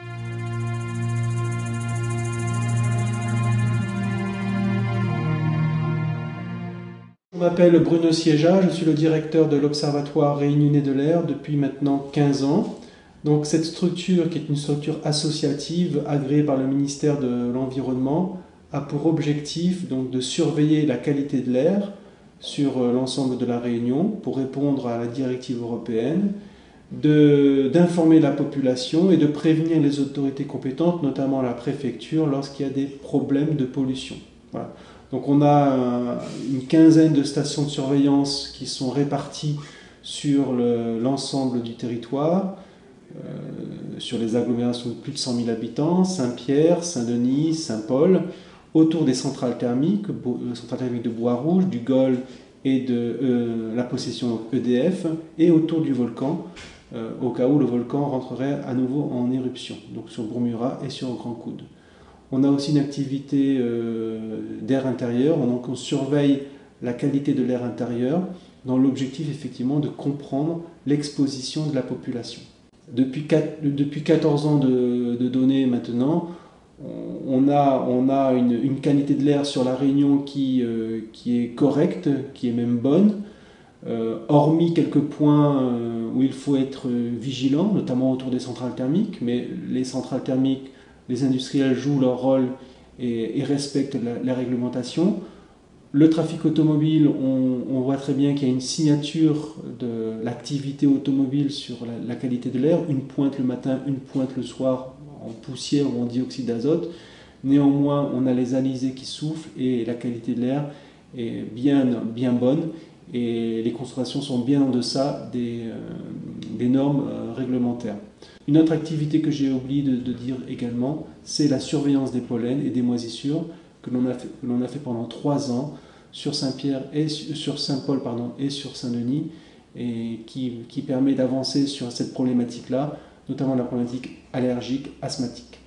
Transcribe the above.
Je m'appelle Bruno Siéja, je suis le directeur de l'Observatoire Réunionnais de l'air depuis maintenant 15 ans. Donc cette structure, qui est une structure associative agréée par le ministère de l'Environnement, a pour objectif donc, de surveiller la qualité de l'air sur l'ensemble de la Réunion pour répondre à la directive européenne, d'informer la population et de prévenir les autorités compétentes, notamment la préfecture, lorsqu'il y a des problèmes de pollution. Voilà. Donc on a une quinzaine de stations de surveillance qui sont réparties sur l'ensemble du territoire, sur les agglomérations de plus de 100 000 habitants, Saint-Pierre, Saint-Denis, Saint-Paul, autour des centrales thermiques de Bois-Rouge, du Gol et de la possession EDF, et autour du volcan, au cas où le volcan rentrerait à nouveau en éruption, donc sur Bourmurat et sur Grand Coude. On a aussi une activité d'air intérieur, donc on surveille la qualité de l'air intérieur dans l'objectif effectivement de comprendre l'exposition de la population. Depuis 14 ans de données maintenant, on a une qualité de l'air sur la Réunion qui est correcte, qui est même bonne, hormis quelques points où il faut être vigilant, notamment autour des centrales thermiques, mais les centrales thermiques, les industriels jouent leur rôle et respectent la réglementation. Le trafic automobile, on voit très bien qu'il y a une signature de l'activité automobile sur la qualité de l'air, une pointe le matin, une pointe le soir en poussière ou en dioxyde d'azote. Néanmoins, on a les alizés qui soufflent et la qualité de l'air est bien bonne et les concentrations sont bien en deçà des normes réglementaires. Une autre activité que j'ai oublié de dire également, c'est la surveillance des pollens et des moisissures que l'on a fait pendant 3 ans sur Saint-Pierre et sur Saint-Paul et sur Saint-Denis, et qui permet d'avancer sur cette problématique-là, notamment la problématique allergique, asthmatique.